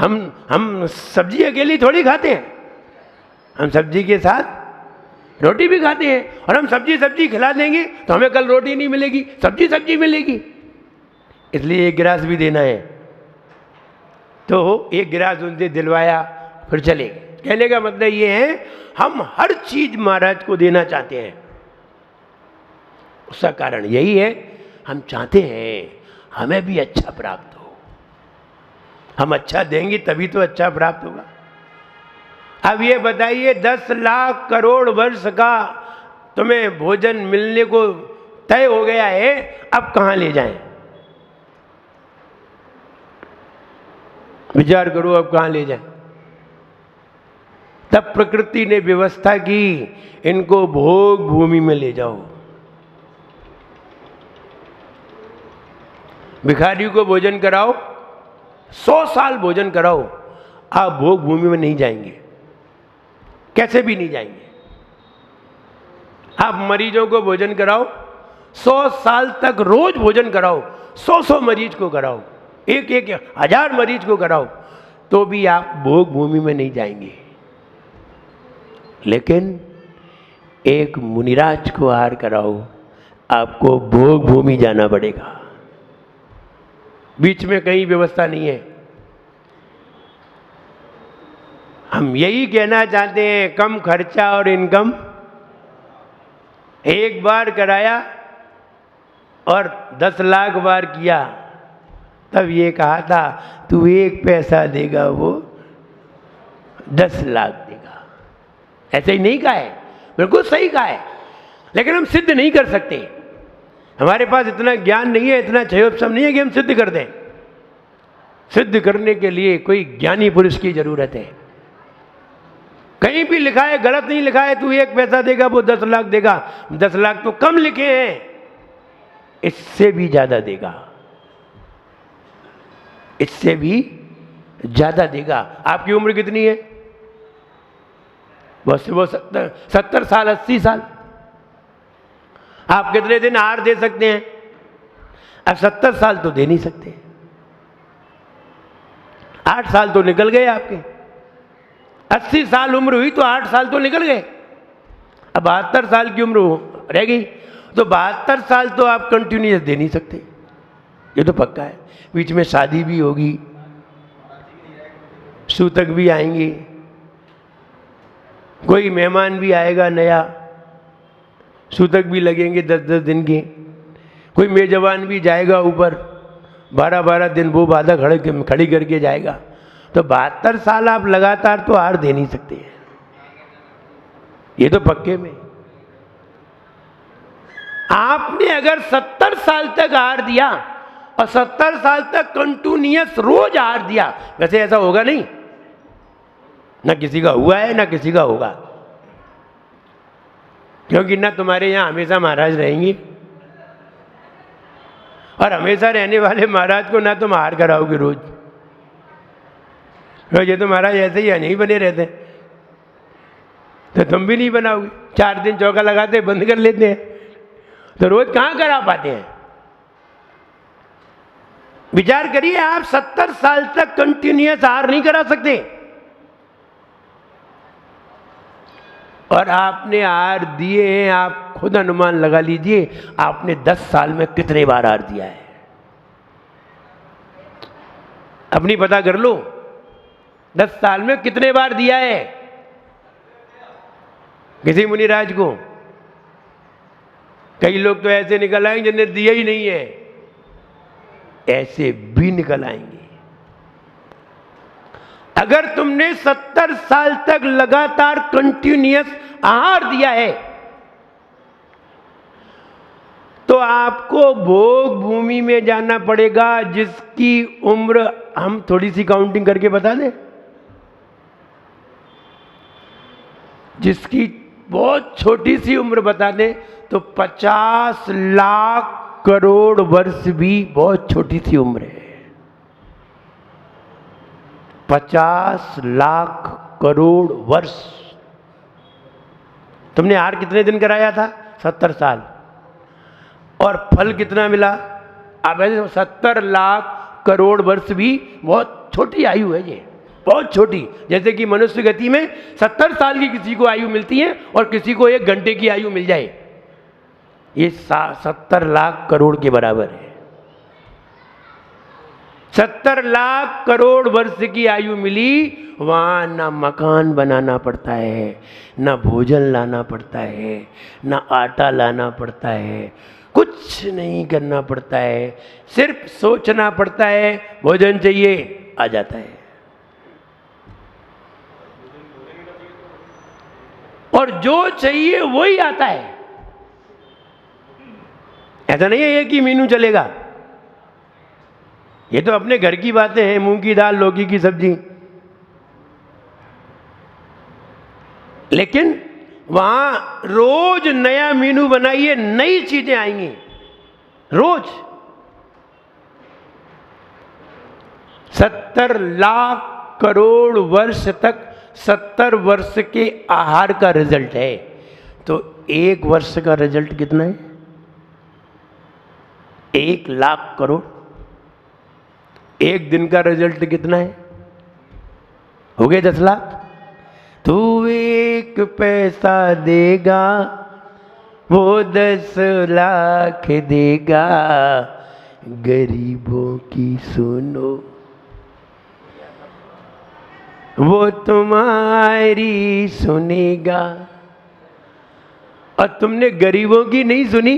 हम सब्जी अकेली थोड़ी खाते हैं, हम सब्जी के साथ रोटी भी खाते हैं। और हम सब्जी खिला देंगे तो हमें कल रोटी नहीं मिलेगी, सब्जी मिलेगी। इसलिए एक गिलास भी देना है। तो एक गिलास उनसे दिलवाया, फिर चले। कहने का मतलब ये है, हम हर चीज महाराज को देना चाहते हैं। उसका कारण यही है, हम चाहते हैं हमें भी अच्छा प्राप्त हो। हम अच्छा देंगे तभी तो अच्छा प्राप्त होगा। अब ये बताइए, 10 लाख करोड़ वर्ष का तुम्हें भोजन मिलने को तय हो गया है, अब कहां ले जाएं? विचार करो, अब कहां ले जाएं? तब प्रकृति ने व्यवस्था की, इनको भोग भूमि में ले जाओ। भिखारी को भोजन कराओ, 100 साल भोजन कराओ, आप भोग भूमि में नहीं जाएंगे, कैसे भी नहीं जाएंगे। आप मरीजों को भोजन कराओ, 100 साल तक रोज भोजन कराओ, 100 मरीज को कराओ, एक 1000 मरीज को कराओ, तो भी आप भोग भूमि में नहीं जाएंगे। लेकिन एक मुनिराज को आहार कराओ, आपको भोग भूमि जाना पड़ेगा। बीच में कहीं व्यवस्था नहीं है। हम यही कहना चाहते हैं, कम खर्चा और इनकम। एक बार कराया और 10 लाख बार किया, तब ये कहा था तू 1 पैसा देगा वो 10 लाख देगा। ऐसे ही नहीं कहा है, बिल्कुल सही कहा है। लेकिन हम सिद्ध नहीं कर सकते, हमारे पास इतना ज्ञान नहीं है, इतना क्षयोपशम नहीं है कि हम सिद्ध कर दें। सिद्ध करने के लिए कोई ज्ञानी पुरुष की जरूरत है। कहीं भी लिखा है, गलत नहीं लिखा है, तू 1 पैसा देगा वो 10 लाख देगा। 10 लाख तो कम लिखे हैं, इससे भी ज्यादा देगा, इससे भी ज्यादा देगा। आपकी उम्र कितनी है? बस वो 70 साल, 80 साल। आप कितने दिन आहार दे सकते हैं? अब 70 साल तो दे नहीं सकते। 8 साल तो निकल गए आपके। 80 साल उम्र हुई तो 8 साल तो निकल गए। अब 72 साल की उम्र रह गई, तो 72 साल तो आप कंटिन्यूस दे नहीं सकते, ये तो पक्का है। बीच में शादी भी होगी, सूतक भी आएंगे, कोई मेहमान भी आएगा नया, सूतक भी लगेंगे 10-10 दिन के, कोई मेजबान भी जाएगा ऊपर, 12-12 दिन वो बाधा खड़ी करके जाएगा। तो 72 साल आप लगातार तो आहार दे नहीं सकते हैं, ये तो पक्के में। आपने अगर 70 साल तक आहार दिया और 70 साल तक कंटिन्यूअस रोज आहार दिया, वैसे ऐसा होगा नहीं, ना किसी का हुआ है ना किसी का होगा, क्योंकि ना तुम्हारे यहां हमेशा महाराज रहेंगे, और हमेशा रहने वाले महाराज को ना तुम आहार कराओगे रोज। ये तो महाराज ऐसे ही नहीं बने रहते, तो तुम भी नहीं बनाओगे। 4 दिन चौका लगाते बंद कर लेते हैं, तो रोज कहां करा पाते हैं? विचार करिए, आप 70 साल तक कंटिन्यूअस आहार नहीं करा सकते, और आपने आहार दिए हैं, आप खुद अनुमान लगा लीजिए आपने 10 साल में कितने बार आहार दिया है, अपनी पता कर लो। 10 साल में कितने बार दिया है किसी मुनिराज को? कई लोग तो ऐसे निकल आएंगे जिन्हें दिया ही नहीं है, ऐसे भी निकल आएंगे। अगर तुमने 70 साल तक लगातार कंटिन्यूअस आहार दिया है, तो आपको भोग भूमि में जाना पड़ेगा, जिसकी उम्र हम थोड़ी सी काउंटिंग करके बता दें, जिसकी बहुत छोटी सी उम्र बता दें तो 50 लाख करोड़ वर्ष भी बहुत छोटी सी उम्र है। 50 लाख करोड़ वर्ष। तुमने आहार कितने दिन कराया था? 70 साल। और फल कितना मिला? अब 70 लाख करोड़ वर्ष भी बहुत छोटी आयु है ये। बहुत छोटी, जैसे कि मनुष्य गति में 70 साल की किसी को आयु मिलती है और किसी को 1 घंटे की आयु मिल जाए, ये 70 लाख करोड़ के बराबर है। 70 लाख करोड़ वर्ष की आयु मिली, वहां ना मकान बनाना पड़ता है, ना भोजन लाना पड़ता है, ना आटा लाना पड़ता है, कुछ नहीं करना पड़ता है, सिर्फ सोचना पड़ता है भोजन चाहिए, आ जाता है। और जो चाहिए वही आता है। ऐसा नहीं है ये कि मीनू चलेगा, ये तो अपने घर की बातें हैं, मूंग की दाल, लौकी की सब्जी। लेकिन वहां रोज नया मीनू बनाइए, नई चीजें आएंगी रोज। 70 लाख करोड़ वर्ष तक 70 वर्ष के आहार का रिजल्ट है। तो 1 वर्ष का रिजल्ट कितना है? 1 लाख करोड़। 1 दिन का रिजल्ट कितना है? हो गए 10 लाख। तू 1 पैसा देगा वो 10 लाख देगा, गरीबों की सुनो वो तुम्हारी सुनेगा। और तुमने गरीबों की नहीं सुनी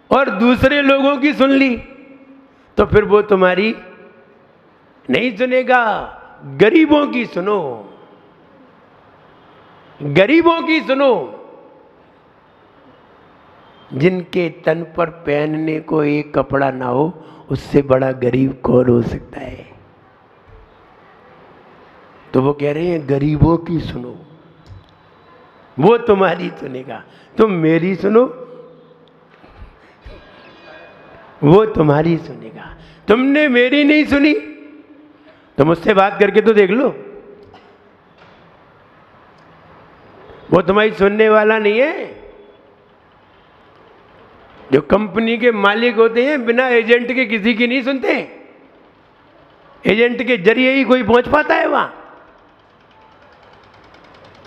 और दूसरे लोगों की सुन ली, तो फिर वो तुम्हारी नहीं सुनेगा। गरीबों की सुनो, गरीबों की सुनो। जिनके तन पर पहनने को एक कपड़ा ना हो, उससे बड़ा गरीब कौन हो सकता है? तो वो कह रहे हैं गरीबों की सुनो, वो तुम्हारी सुनेगा। तुम मेरी सुनो, वो तुम्हारी सुनेगा। तुमने मेरी नहीं सुनी तो मुझसे बात करके तो देख लो, वो तुम्हारी सुनने वाला नहीं है। जो कंपनी के मालिक होते हैं बिना एजेंट के किसी की नहीं सुनते, एजेंट के जरिए ही कोई पहुंच पाता है वहां।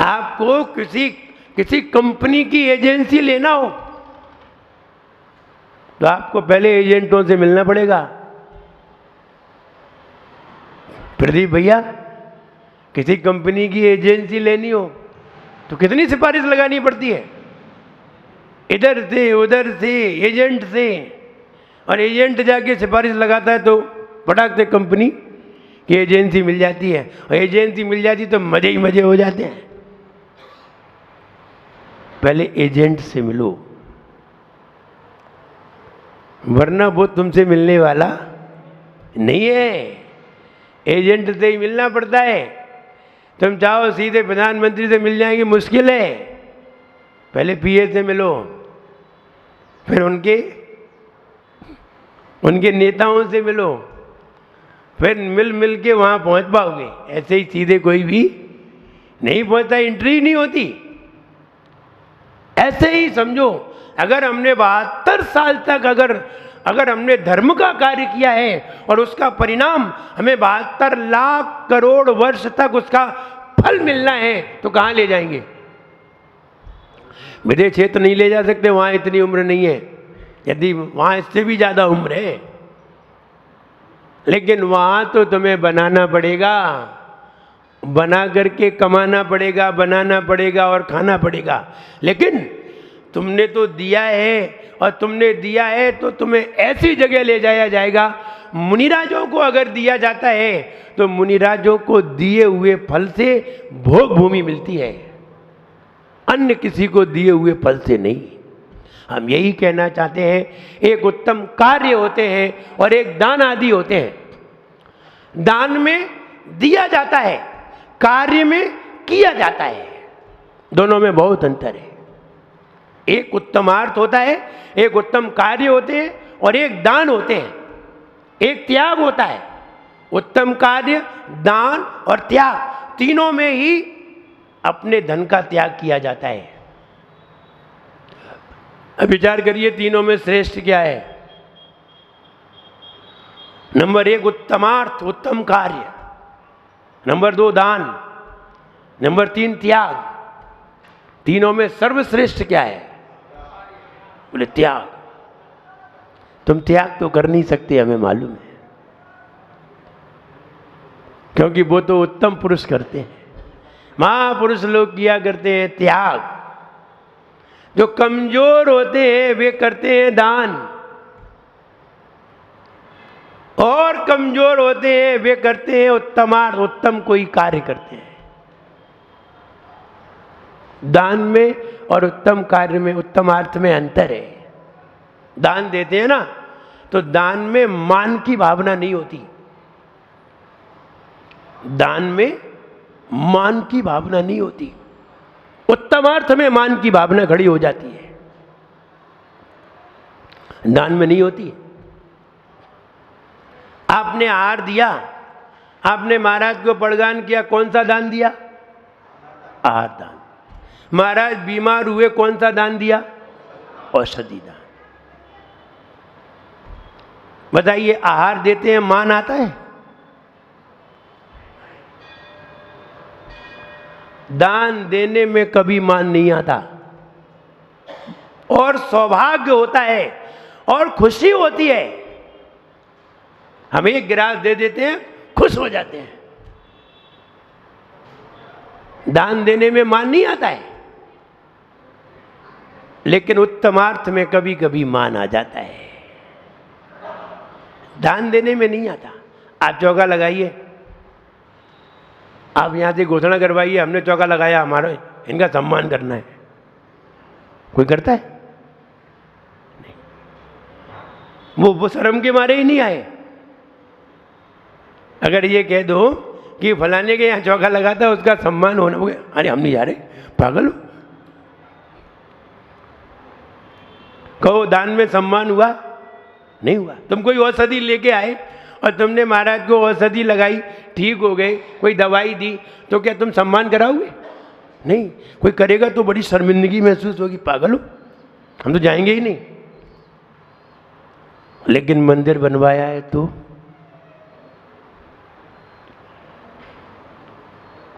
आपको किसी कंपनी की एजेंसी लेना हो तो आपको पहले एजेंटों से मिलना पड़ेगा। प्रदीप भैया, किसी कंपनी की एजेंसी लेनी हो तो कितनी सिफारिश लगानी पड़ती है, इधर से उधर से एजेंट से, और एजेंट जाके सिफारिश लगाता है तो फटाक से कंपनी की एजेंसी मिल जाती है। और एजेंसी मिल जाती तो मजे ही मजे हो जाते हैं। पहले एजेंट से मिलो, वरना वो तुमसे मिलने वाला नहीं है। एजेंट से ही मिलना पड़ता है। तुम चाहो सीधे प्रधानमंत्री से मिल जाएंगे, मुश्किल है। पहले पीए से मिलो, फिर उनके नेताओं से मिलो, फिर मिल के वहां पहुंच पाओगे। ऐसे ही सीधे कोई भी नहीं पहुंचता, एंट्री नहीं होती। ऐसे ही समझो, अगर हमने 72 साल तक अगर हमने धर्म का कार्य किया है और उसका परिणाम हमें 72 लाख करोड़ वर्ष तक उसका फल मिलना है, तो कहां ले जाएंगे? विदेश क्षेत्र नहीं ले जा सकते, वहां इतनी उम्र नहीं है। यदि वहां इससे भी ज्यादा उम्र है, लेकिन वहां तो तुम्हें बनाना पड़ेगा, बना करके कमाना पड़ेगा, बनाना पड़ेगा और खाना पड़ेगा। लेकिन तुमने तो दिया है, और तुमने दिया है तो तुम्हें ऐसी जगह ले जाया जाएगा। मुनिराजों को अगर दिया जाता है तो मुनिराजों को दिए हुए फल से भोग भूमि मिलती है, अन्य किसी को दिए हुए फल से नहीं। हम यही कहना चाहते हैं, एक उत्तम कार्य होते हैं और एक दान आदि होते हैं। दान में दिया जाता है, कार्य में किया जाता है, दोनों में बहुत अंतर है। एक उत्तमार्थ होता है, एक उत्तम कार्य होते हैं, और एक दान होते हैं, एक त्याग होता है। उत्तम कार्य, दान और त्याग, तीनों में ही अपने धन का त्याग किया जाता है। अब विचार करिए, तीनों में श्रेष्ठ क्या है? नंबर 1 उत्तमार्थ, उत्तम कार्य। नंबर 2 दान, नंबर 3 त्याग। तीनों में सर्वश्रेष्ठ क्या है? बोले त्याग। तुम त्याग तो कर नहीं सकते, हमें मालूम है, क्योंकि वो तो उत्तम पुरुष करते हैं, महापुरुष लोग किया करते हैं त्याग। जो कमजोर होते हैं वे करते हैं दान, और कमजोर होते हैं वे करते हैं उत्तमार्थ, उत्तम कोई कार्य करते हैं। दान में और उत्तम कार्य में, उत्तमार्थ में अंतर है। दान देते हैं ना, तो दान में मान की भावना नहीं होती, दान में मान की भावना नहीं होती, उत्तमार्थ में मान की भावना खड़ी हो जाती है, दान में नहीं होती। आपने आहार दिया, आपने महाराज को प्रदान किया, कौन सा दान दिया? आहार दान। महाराज बीमार हुए, कौन सा दान दिया? औषधि दान। बताइए, आहार देते हैं मान आता है? दान देने में कभी मान नहीं आता, और सौभाग्य होता है और खुशी होती है। हम एक गिलास दे देते हैं, खुश हो जाते हैं। दान देने में मान नहीं आता है, लेकिन उत्तमार्थ में कभी कभी मान आ जाता है, दान देने में नहीं आता। आप चौका लगाइए, आप यहां से घोषणा करवाइए, हमने चौका लगाया, हमारा इनका सम्मान करना है, कोई करता है? नहीं। वो शर्म के मारे ही नहीं आए। अगर ये कह दो कि फलाने के यहाँ चौका लगाता, उसका सम्मान होना, अरे हम नहीं जा रहे, पागल हो। कहो दान में सम्मान हुआ? नहीं हुआ। तुम कोई औषधि लेके आए और तुमने महाराज को औषधि लगाई, ठीक हो गए, कोई दवाई दी, तो क्या तुम सम्मान कराओगे? नहीं। कोई करेगा तो बड़ी शर्मिंदगी महसूस होगी, पागल हो, हम तो जाएंगे ही नहीं। लेकिन मंदिर बनवाया है तो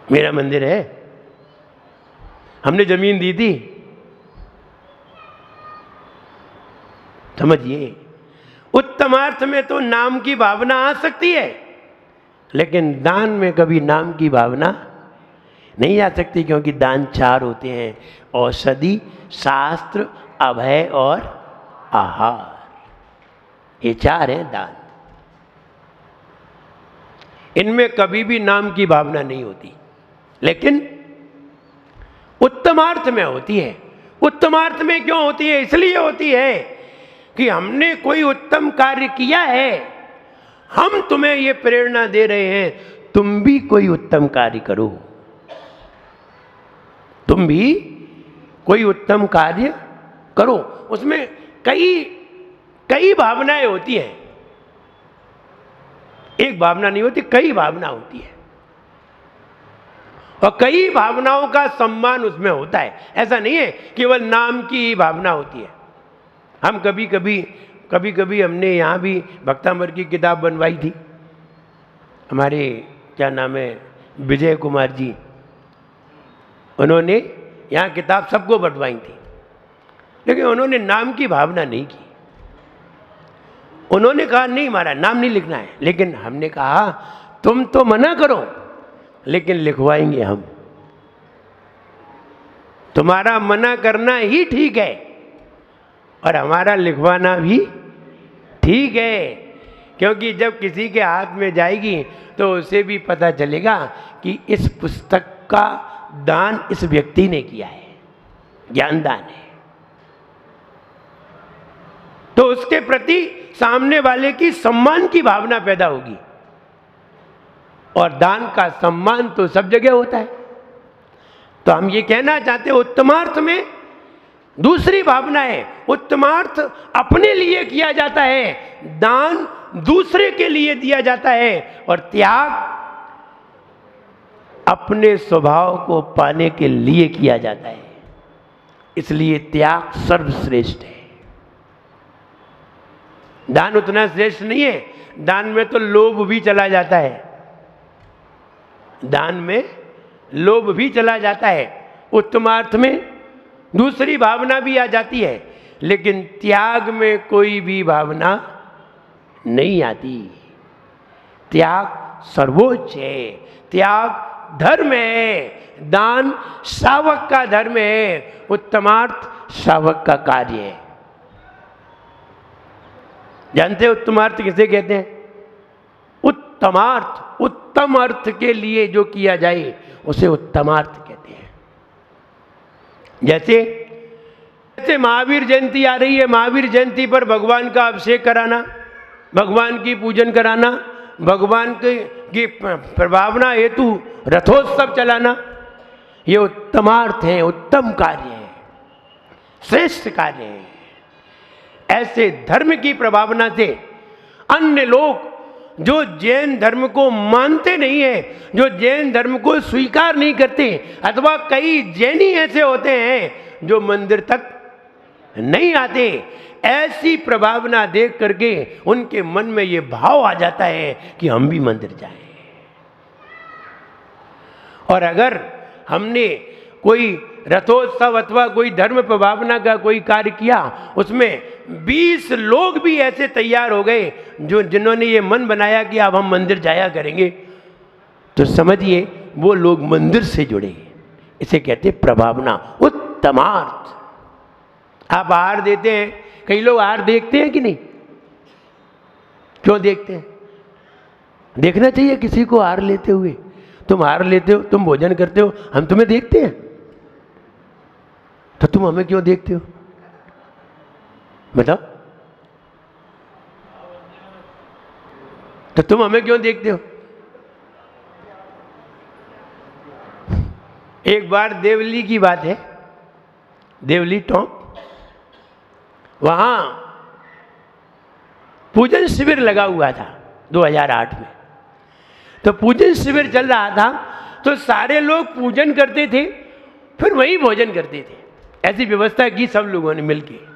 मेरा मंदिर है, हमने जमीन दी थी, समझिए। उत्तमार्थ में तो नाम की भावना आ सकती है, लेकिन दान में कभी नाम की भावना नहीं आ सकती, क्योंकि दान 4 होते हैं: औषधि, शास्त्र, अभय और आहार। ये 4 हैं दान। इनमें कभी भी नाम की भावना नहीं होती, लेकिन उत्तमार्थ में होती है। उत्तमार्थ में क्यों होती है? इसलिए होती है कि हमने कोई उत्तम कार्य किया है, हम तुम्हें ये प्रेरणा दे रहे हैं, तुम भी कोई उत्तम कार्य करो, तुम भी कोई उत्तम कार्य करो। उसमें कई भावनाएं होती हैं, एक भावना नहीं होती, कई भावना होती है, और कई भावनाओं का सम्मान उसमें होता है। ऐसा नहीं है केवल नाम की ही भावना होती है। हम कभी कभी हमने यहाँ भी भक्तामर की किताब बनवाई थी, हमारे क्या नाम है, विजय कुमार जी, उन्होंने यहाँ किताब सबको बनवाई थी, लेकिन उन्होंने नाम की भावना नहीं की। उन्होंने कहा नहीं महाराज नाम नहीं लिखना है, लेकिन हमने कहा तुम तो मना करो, लेकिन लिखवाएंगे हम। तुम्हारा मना करना ही ठीक है और हमारा लिखवाना भी ठीक है, क्योंकि जब किसी के हाथ में जाएगी तो उसे भी पता चलेगा कि इस पुस्तक का दान इस व्यक्ति ने किया है, ज्ञानदान है, तो उसके प्रति सामने वाले की सम्मान की भावना पैदा होगी। और दान का सम्मान तो सब जगह होता है। तो हम ये कहना चाहते हैं, उत्तमार्थ में दूसरी भावना है। उत्तमार्थ अपने लिए किया जाता है, दान दूसरे के लिए दिया जाता है, और त्याग अपने स्वभाव को पाने के लिए किया जाता है। इसलिए त्याग सर्वश्रेष्ठ है। दान उतना श्रेष्ठ नहीं है, दान में तो लोभ भी चला जाता है। दान में लोभ भी चला जाता है, उत्तमार्थ में दूसरी भावना भी आ जाती है, लेकिन त्याग में कोई भी भावना नहीं आती। त्याग सर्वोच्च है, त्याग धर्म है, दान शावक का धर्म है, उत्तमार्थ शावक का कार्य है। जानते हैं उत्तमार्थ किसे कहते हैं? उत्तमार्थ, उत्तम अर्थ के लिए जो किया जाए उसे उत्तमार्थ कहते हैं। जैसे महावीर जयंती आ रही है, महावीर जयंती पर भगवान का अभिषेक कराना, भगवान की पूजन कराना, भगवान की प्रभावना हेतु रथोत्सव चलाना, ये उत्तमार्थ है, उत्तम कार्य है, श्रेष्ठ कार्य है। ऐसे धर्म की प्रभावना से अन्य लोग जो जैन धर्म को मानते नहीं है, जो जैन धर्म को स्वीकार नहीं करते, अथवा कई जैनी ऐसे होते हैं जो मंदिर तक नहीं आते, ऐसी प्रभावना देख करके उनके मन में ये भाव आ जाता है कि हम भी मंदिर जाएं। और अगर हमने कोई रथोत्सव अथवा कोई धर्म प्रभावना का कोई कार्य किया, उसमें 20 लोग भी ऐसे तैयार हो गए जिन्होंने ये मन बनाया कि अब हम मंदिर जाया करेंगे, तो समझिए वो लोग मंदिर से जुड़े। इसे कहते प्रभावना, उत्तमार्थ। आप आहार देते हैं, कई लोग आहार देखते हैं कि नहीं? क्यों देखते हैं? देखना चाहिए किसी को आहार लेते हुए। तुम आहार लेते हो, तुम भोजन करते हो, हम तुम्हें देखते हैं, तो तुम हमें क्यों देखते हो? बताओ, तो तुम हमें क्यों देखते हो? एक बार देवली की बात है, देवली टोंक, वहां पूजन शिविर लगा हुआ था 2008 में। तो पूजन शिविर चल रहा था, तो सारे लोग पूजन करते थे, फिर वहीं भोजन करते थे। ऐसी व्यवस्था की सब लोगों ने मिलकर।